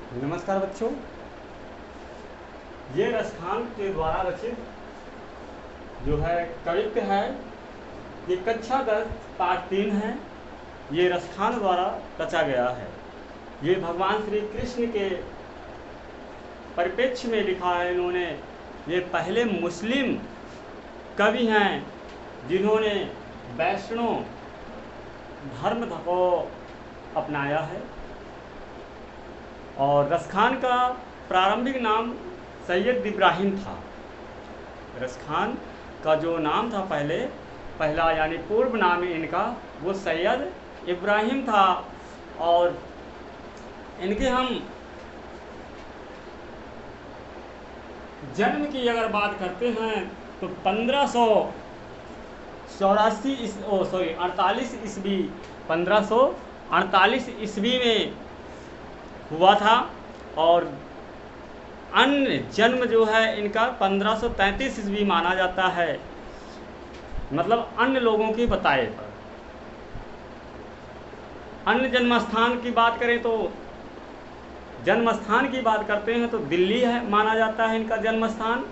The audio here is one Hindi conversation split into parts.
नमस्कार बच्चों, ये रसखान के द्वारा रचित जो है कवित्व है। ये कक्षा 10 पाठ 3 है। ये रसखान द्वारा रचा गया है। ये भगवान श्री कृष्ण के परिप्रेक्ष्य में लिखा है इन्होंने। ये पहले मुस्लिम कवि हैं जिन्होंने वैष्णव धर्म को अपनाया है। और रसखान का प्रारंभिक नाम सैयद इब्राहिम था। रसखान का जो नाम था पहला यानी पूर्व नाम इनका वो सैयद इब्राहिम था। और इनके हम जन्म की अगर बात करते हैं तो 1548 ईस्वी 1548 ईस्वी में हुआ था। और अन्य जन्म जो है इनका 1533 ईस्वी माना जाता है, मतलब अन्य लोगों के बताए पर। अन्य जन्म स्थान की बात करें तो जन्म स्थान की बात करते हैं तो दिल्ली है माना जाता है इनका जन्म स्थान।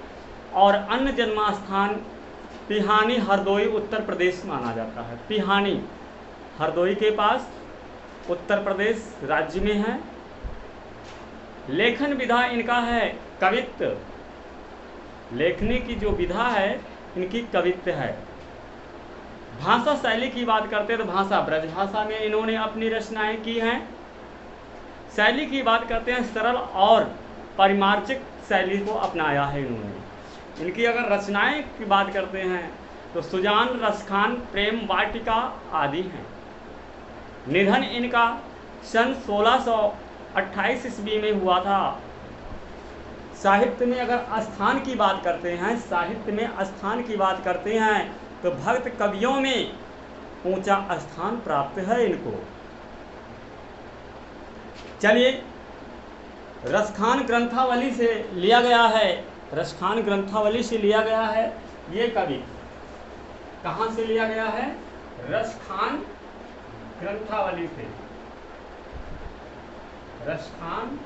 और अन्य जन्म स्थान पिहानी हरदोई उत्तर प्रदेश माना जाता है। पिहानी हरदोई के पास उत्तर प्रदेश राज्य में है। लेखन विधा इनका है कवित्व। लेखने की जो विधा है इनकी कवित्व है। भाषा शैली की बात करते हैं तो भाषा ब्रजभाषा में इन्होंने अपनी रचनाएं की हैं। शैली की बात करते हैं सरल और परिमार्जिक शैली को अपनाया है इन्होंने। इनकी अगर रचनाएं की बात करते हैं तो सुजान, रसखान, प्रेम वाटिका आदि हैं। निधन इनका सन 1628 ईस्वी में हुआ था। साहित्य में अगर स्थान की बात करते हैं तो भक्त कवियों में ऊंचा स्थान प्राप्त है इनको। चलिए, रसखान ग्रंथावली से लिया गया है। रसखान ग्रंथावली से लिया गया है ये कवि। कहाँ से लिया गया है? रसखान ग्रंथावली से। रसखान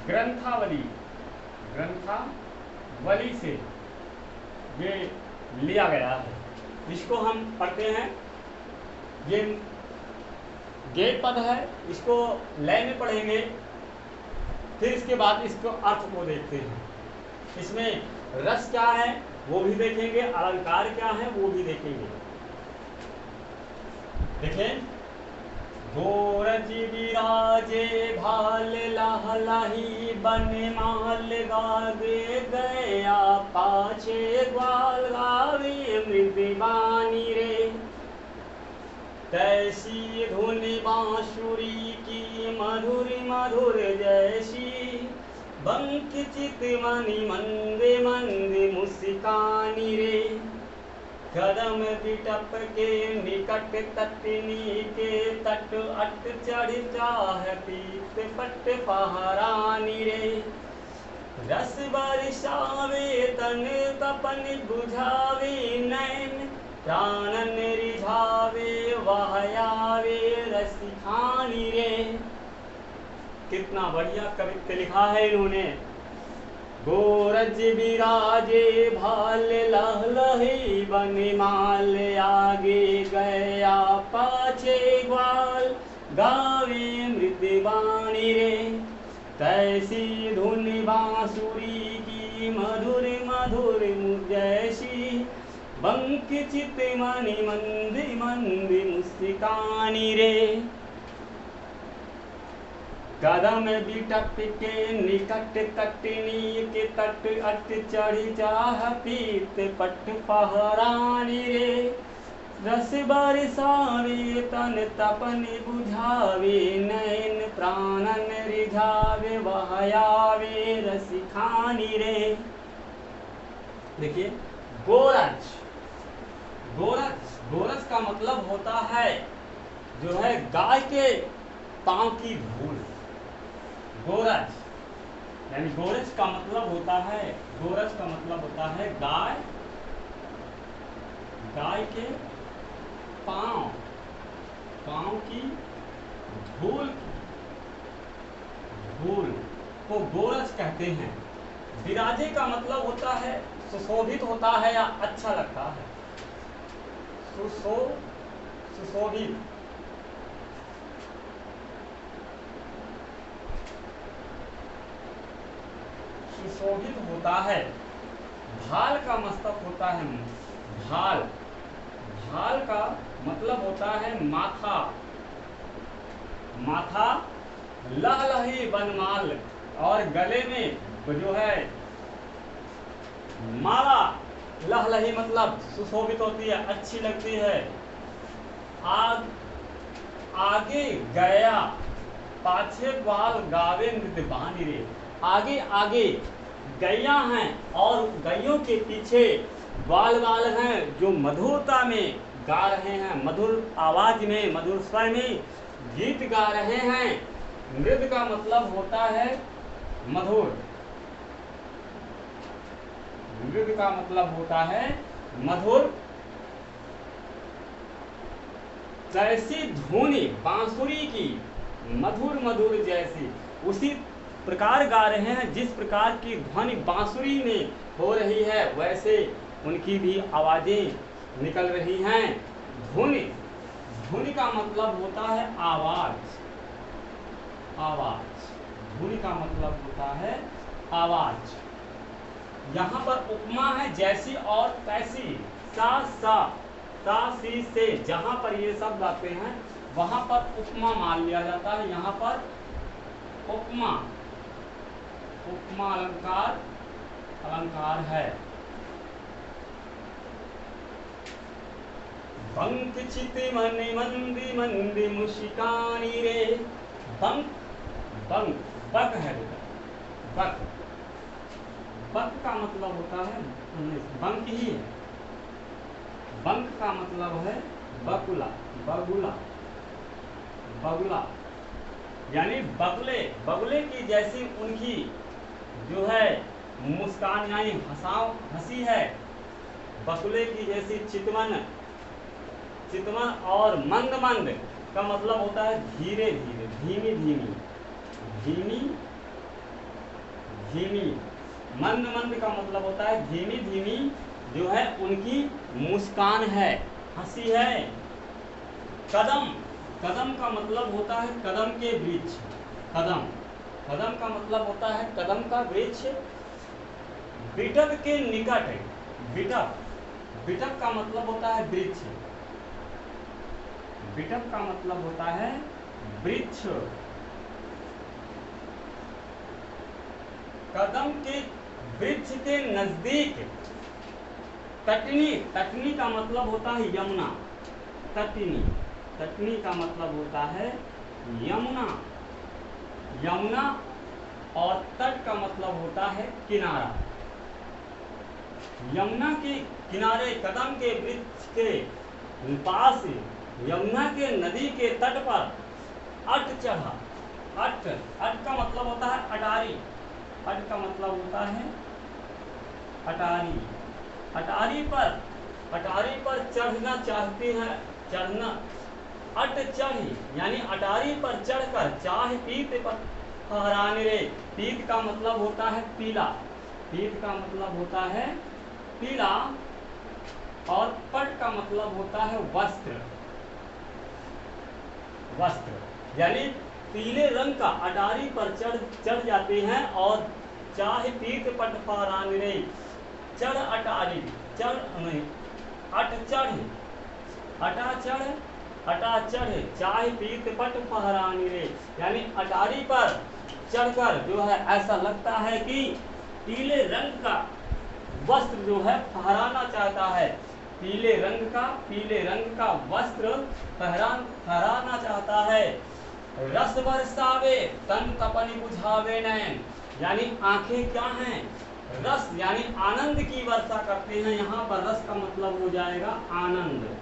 ग्रंथावली से ये लिया गया है। इसको हम पढ़ते हैं। ये गेट पद है, इसको लय में पढ़ेंगे, फिर इसके बाद इसको अर्थ को देखते हैं। इसमें रस क्या है वो भी देखेंगे, अलंकार क्या है वो भी देखेंगे। देखें, गोरज विराजे भाल लहलही बन माल गावे गया पाछे ग्वाल गावे मृदवानी रे। तैसी धुन बांसुरी की मधुर मधुर जैसी बंक चित मणि मंदे मंदे मुस्कानी रे। कदम बिटप के निकट तटनी के तट अट चढ़ चाह पीत पट पहरानी रे। रस बरसावे तन तपन बुझावे नैन प्राणन रिझावे वहयावे रसिखानी रे। कितना बढ़िया कवित्व लिखा है इन्होंने। गोरज विराजे भाल लहलही बन माल आगे गया पाछे ग्वाल गावे मृदवाणी रे। तैसी धुन बांसुरी की मधुर मधुर जैसी बंक चित मणि मंदी मंदी मुस्कानी रे। कदम बिटप के निकट तटनी के तट अट चढ़ी चाह पीत पट पहरानी रे। रस बरसावे तन तपन बुझावे नैन प्राणन रिझावे वहयावे रसिखानी रे। देखिए, गोरज गोरज का मतलब होता है जो है गाय के पांव की धूल। गोरज यानी गोरज का मतलब होता है गाय के पांव की धूल को गोरज कहते हैं। विराजे का मतलब होता है सुशोभित होता है या अच्छा लगता है। सुशोभित। सुशोभित होता है। भाल का मस्तक होता है भाल। भाल का मतलब होता है माथा। माथा लहलही बनमाल, और गले में जो है माला। लहलही मतलब सुशोभित होती है, अच्छी लगती है। आगे गया पाछे ग्वाल गावे नृत्य बानी रे। आगे आगे गैया हैं और गैयों के पीछे ग्वाल वाल हैं जो मधुरता में गा रहे हैं, मधुर आवाज में, मधुर स्वर में गीत गा रहे हैं। मृद का मतलब होता है मधुर। मृद का मतलब होता है मधुर। जैसी धुनी बांसुरी की मधुर मधुर जैसी, उसी प्रकार गा रहे हैं जिस प्रकार की ध्वनि बांसुरी में हो रही है, वैसे उनकी भी आवाजें निकल रही हैं। धुनि, धुनि का मतलब होता है आवाज। आवाज, धुनि का मतलब होता है आवाज। यहाँ पर उपमा है जैसी और तैसी। सा सी से जहां पर ये शब्द आते हैं वहां पर उपमा मान लिया जाता है। यहाँ पर उपमा, उपमा अलंकार, अलंकार है। बंक चिति मनि मंदी मंदी मुशिकानी रे। बंक, बंक, बक है बेटा, बक। बक का मतलब होता है बंक ही है। बंक का मतलब है बकुला, बगुला, बगुला, यानी बगुले। बगुले की जैसी उनकी जो है मुस्कान यानी हंसी है। बगुले की जैसी चितवन, चितवन। और मंद मंद का मतलब होता है धीरे धीरे, धीमी धीमी, धीमी धीमी। मंद मंद का मतलब होता है धीमी धीमी जो है उनकी मुस्कान है, हंसी है। कदम, कदम का मतलब होता है कदम के वृक्ष। कदम, कदम का मतलब होता है कदम का वृक्ष। बिटक के निकट, बिटक, बिटक का मतलब होता है वृक्ष। बिटक का मतलब होता है वृक्ष। कदम के वृक्ष के नजदीक तटनी, तटनी का मतलब होता है यमुना। तटनी, तटनी का मतलब होता है यमुना। यमुना। और तट का मतलब होता है किनारा। यमुना के किनारे कदम के वृक्ष के पास यमुना के नदी के तट पर अट चढ़ा। अट, अट का मतलब होता है अटारी। अट का मतलब होता है अटारी। अटारी पर चढ़ना चाहते हैं, चढ़ना। अट चढ़ी यानी अटारी पर चढ़कर चाह पीत पर फहराने रे। पीत का मतलब होता है पीला। पीत का मतलब होता है पीला। और पट का मतलब होता है वस्त्र। वस्त्र यानी पीले रंग का अटारी पर चढ़ जाते हैं और चाह पीत पट फहराने रे। चढ़ अटारी, चढ़ नहीं, अट चढ़, अटा चढ़, अटा चढ़, चाय पीत पट फहरानी रे। यानी अटारी पर चढ़कर जो है ऐसा लगता है कि पीले रंग का वस्त्र जो है फहराना चाहता है। पीले रंग का वस्त्र फहराना चाहता है। रस बरसावे तन तपनि बुझावे नैन, यानी आंखें क्या हैं? रस यानी आनंद की वर्षा करते हैं। यहाँ पर रस का मतलब हो जाएगा आनंद।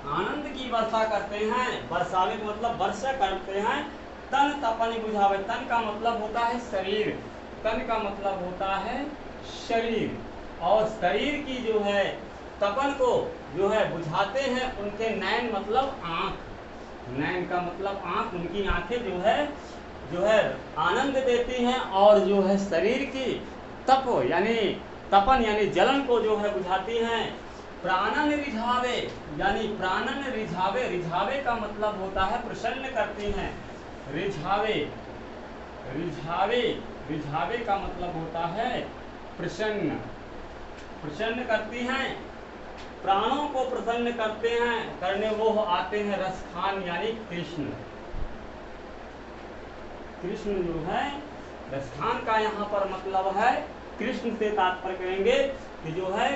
आनंद की वर्षा करते हैं। बरसावे का मतलब वर्षा करते हैं। तन तपनि बुझावे, तन का मतलब होता है शरीर। तन का मतलब होता है शरीर। और शरीर की जो है तपन को जो है बुझाते हैं उनके नैन मतलब आँख। नैन का मतलब आँख, उनकी आंखें जो है आनंद देती हैं और जो है शरीर की तपन यानी जलन को जो है बुझाती हैं। प्राणन रिझावे यानी प्राणन रिझावे, रिझावे का मतलब होता है प्रसन्न करती हैं। रिझावे रिझावे रिझावे का मतलब होता है प्रसन्न, प्रसन्न करती हैं, प्राणों को प्रसन्न करते हैं, करने वो आते हैं रसखान यानी कृष्ण। कृष्ण जो है रसखान का यहाँ पर मतलब है, कृष्ण से तात्पर्य करेंगे कि जो है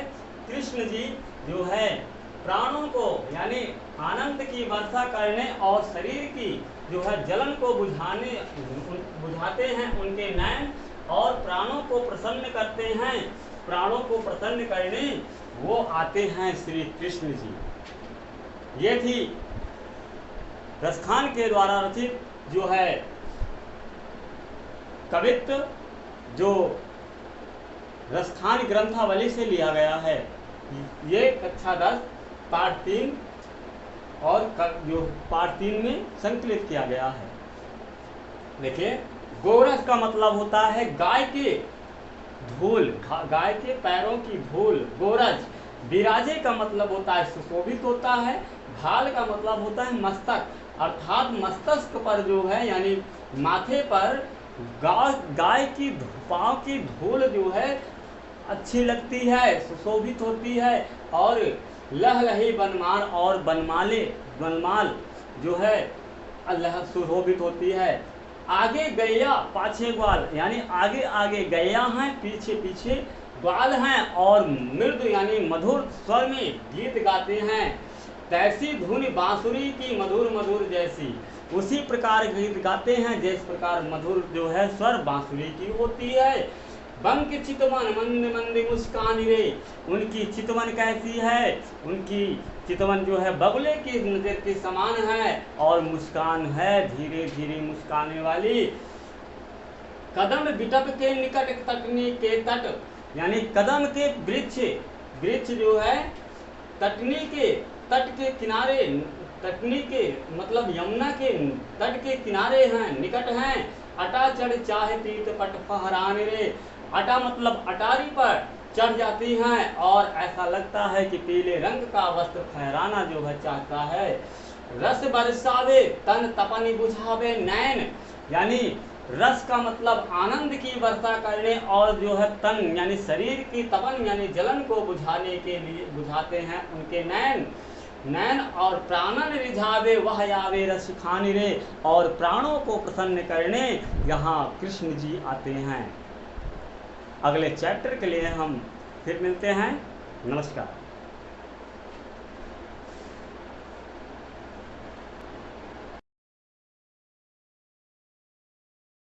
कृष्ण जी जो है प्राणों को यानी आनंद की वर्षा करने और शरीर की जो है जलन को बुझाते हैं उनके नयन, और प्राणों को प्रसन्न करते हैं, प्राणों को प्रसन्न करने वो आते हैं श्री कृष्ण जी। ये थी रसखान के द्वारा रचित जो है कवित्व, जो रसखान ग्रंथावली से लिया गया है। ये कक्षा 10 पाठ 3 और जो पाठ 3 में संकलित किया गया है। देखिए, गोरस का मतलब होता है गाय के धूल, गाय के पैरों की धूल, गोरज। विराजे का मतलब होता है सुशोभित होता है। भाल का मतलब होता है मस्तक, अर्थात मस्तक पर जो है यानी माथे पर गाय की पाँव की धूल जो है अच्छी लगती है, सुशोभित होती है, और लहलही बनमाल और बनमाल जो है अल्लाह सुशोभित होती है। आगे गैया पाछे ग्वाल यानी आगे आगे गैया हैं, पीछे पीछे ग्वाल हैं, और मृदु यानी मधुर स्वर में गीत गाते हैं। तैसी धुन बांसुरी की मधुर मधुर जैसी, उसी प्रकार गीत गाते हैं जिस प्रकार मधुर जो है स्वर बांसुरी की होती है। बंक चितवन मंद मंद मुस्कान रे, उनकी चितवन कैसी है, उनकी चितवन जो है बगुले की नजर के समान है, और मुस्कान है धीरे धीरे मुस्काने वाली। कदम बिटप के निकट तटनी के तट, यानी कदम के वृक्ष जो है तटनी के तट के किनारे, तटनी के मतलब यमुना के तट के किनारे हैं, निकट हैं। अटा चढ़ चाहे तीत पट फहरान रे, अटा मतलब अटारी पर चढ़ जाती हैं और ऐसा लगता है कि पीले रंग का वस्त्र फहराना जो है चाहता है। रस बरसावे तन तपनी बुझावे नैन, यानी रस का मतलब आनंद की वर्षा करने और जो है तन यानी शरीर की तपन यानी जलन को बुझाने के लिए बुझाते हैं उनके नैन। और प्राणन रिझावे वह आवे रस खानी रे, और प्राणों को प्रसन्न करने यहाँ कृष्ण जी आते हैं। अगले चैप्टर के लिए हम फिर मिलते हैं। नमस्कार।